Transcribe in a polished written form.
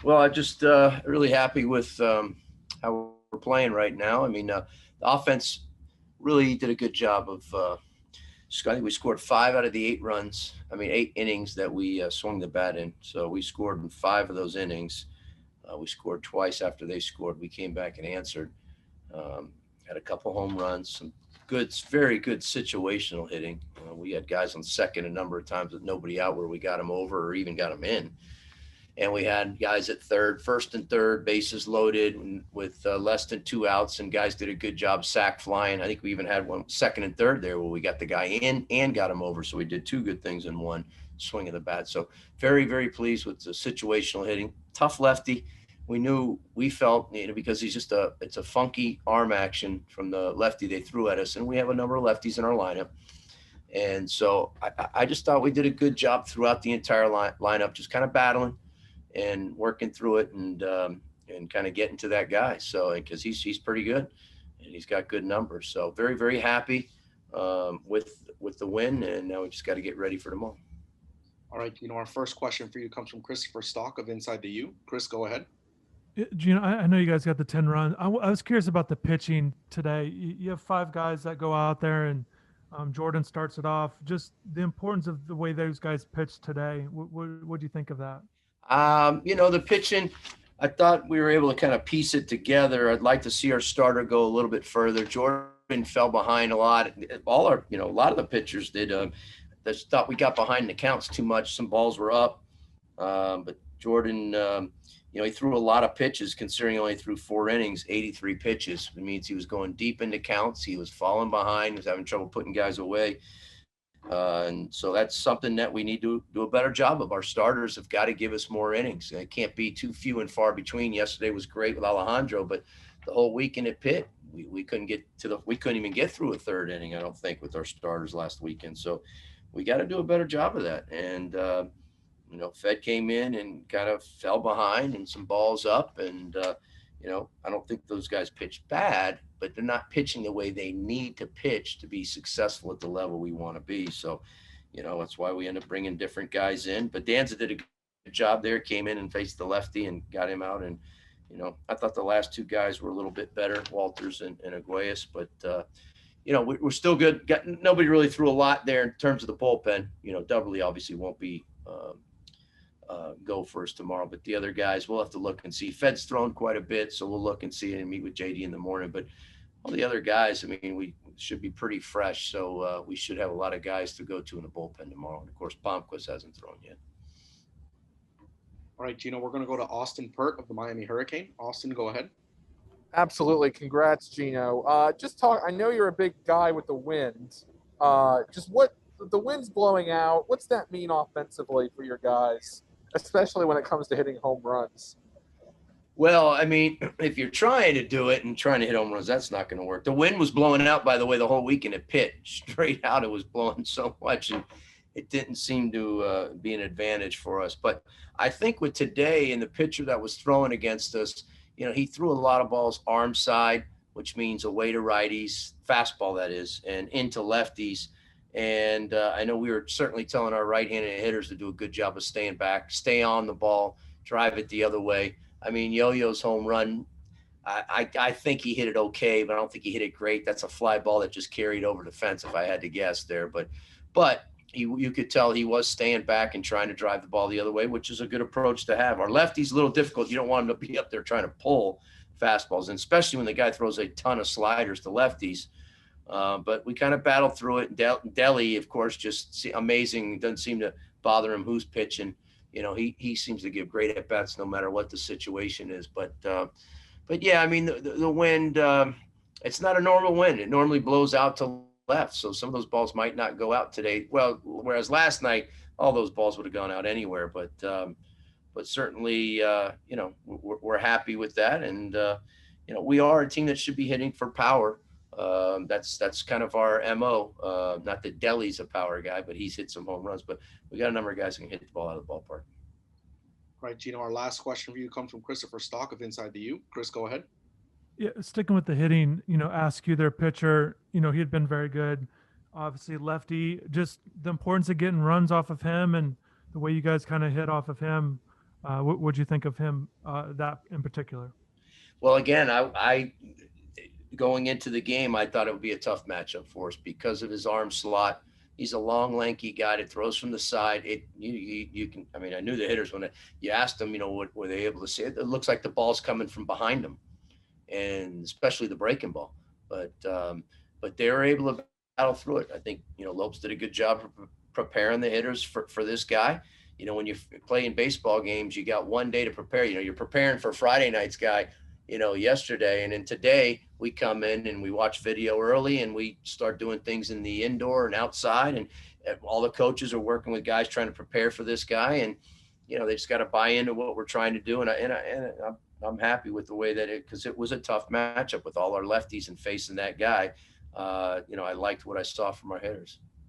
Well, I'm just really happy with how we're playing right now. I mean, the offense really did a good job of. I think we scored 5 out of the 8 runs. I mean, 8 innings that we swung the bat in. So we scored in 5 of those innings. We scored twice after they scored. We came back and answered. Um, had a couple home runs, some good, very good situational hitting. We had guys on second a number of times with nobody out where we got them over or even got them in. And we had guys at third, first and third, bases loaded with less than 2 outs, and guys did a good job sack flying. I think we even had one second and third there where we got the guy in and got him over. So we did two good things in one swing of the bat. So very, very pleased with the situational hitting. Tough lefty. We felt, because it's a funky arm action from the lefty they threw at us, and we have a number of lefties in our lineup. And so I just thought we did a good job throughout the entire lineup, just kind of battling and working through it and kind of getting to that guy. So because he's pretty good and he's got good numbers. So very, very happy with the win, and now we just got to get ready for tomorrow. All right, our first question for you comes from Christopher Stock of Inside the U. Chris, go ahead. Gino, I know you guys got the 10 runs. I was curious about the pitching today. You have five guys that go out there, and Jordan starts it off. Just the importance of the way those guys pitched today. What do you think of that? The pitching, I thought we were able to kind of piece it together. I'd like to see our starter go a little bit further. Jordan fell behind a lot. A lot of the pitchers did. Just thought we got behind the counts too much. Some balls were up, but Jordan, he threw a lot of pitches considering he only threw 4 innings, 83 pitches. It means he was going deep into counts. He was falling behind. He was having trouble putting guys away. And so that's something that we need to do a better job of. Our starters have got to give us more innings. It can't be too few and far between. Yesterday was great with Alejandro, but the whole weekend at Pitt, we couldn't we couldn't even get through a third inning, I don't think, with our starters last weekend. So we got to do a better job of that. And Fed came in and kind of fell behind and some balls up. And, I don't think those guys pitched bad, but they're not pitching the way they need to pitch to be successful at the level we want to be. So, that's why we end up bringing different guys in. But Danza did a good job there, came in and faced the lefty and got him out. And, I thought the last two guys were a little bit better, Walters and Aguayas. But, we're still good. Nobody really threw a lot there in terms of the bullpen. Doubly obviously won't be go first tomorrow, but the other guys we'll have to look and see. Fed's thrown quite a bit, so we'll look and see and meet with JD in the morning. But all the other guys, I mean, we should be pretty fresh, so we should have a lot of guys to go to in the bullpen tomorrow. And of course, Palmquist hasn't thrown yet. All right, Gino, we're going to go to Austin Pert of the Miami Hurricane. Austin, go ahead. Absolutely. Congrats, Gino. Just talk. I know you're a big guy with the wind. Just what the wind's blowing out. What's that mean offensively for your guys, especially when it comes to hitting home runs? Well, I mean, if you're trying to do it and trying to hit home runs, that's not going to work. The wind was blowing out, by the way, the whole weekend at Pitt. Straight out, it was blowing so much, and it didn't seem to be an advantage for us. But I think with today and the pitcher that was throwing against us, he threw a lot of balls arm side, which means away to righties, fastball that is, and into lefties. And I know we were certainly telling our right-handed hitters to do a good job of staying back, stay on the ball, drive it the other way. I mean, Yo-Yo's home run, I think he hit it okay, but I don't think he hit it great. That's a fly ball that just carried over the fence, if I had to guess there. But you could tell he was staying back and trying to drive the ball the other way, which is a good approach to have. Our lefty's a little difficult. You don't want him to be up there trying to pull fastballs, and especially when the guy throws a ton of sliders to lefties. But we kind of battled through it. Delhi, of course, just amazing. Doesn't seem to bother him who's pitching. He seems to give great at bats no matter what the situation is. But yeah, I mean the wind. It's not a normal wind. It normally blows out to left, so some of those balls might not go out today. Well, whereas last night all those balls would have gone out anywhere. But certainly, we're happy with that, and we are a team that should be hitting for power. That's kind of our MO. Not that Delhi's a power guy, but he's hit some home runs. But we got a number of guys who can hit the ball out of the ballpark. All right, Gino, our last question for you comes from Christopher Stock of Inside the U. Chris, go ahead. Yeah, sticking with the hitting, Askew, their pitcher, he had been very good. Obviously, lefty, just the importance of getting runs off of him and the way you guys kind of hit off of him. What'd you think of him, that in particular? Well, again, I going into the game, I thought it would be a tough matchup for us because of his arm slot. He's a long, lanky guy that throws from the side. You can. I mean, I knew the hitters when you asked them, what were they able to see? It looks like the ball's coming from behind them, and especially the breaking ball. But they were able to battle through it. I think Lopes did a good job of preparing the hitters for this guy. When you play in baseball games, you got one day to prepare. You're preparing for Friday night's guy, yesterday. And then today we come in and we watch video early and we start doing things in the indoor and outside. And all the coaches are working with guys trying to prepare for this guy. And, they just got to buy into what we're trying to do. And I'm happy with the way that because it was a tough matchup with all our lefties and facing that guy. I liked what I saw from our hitters.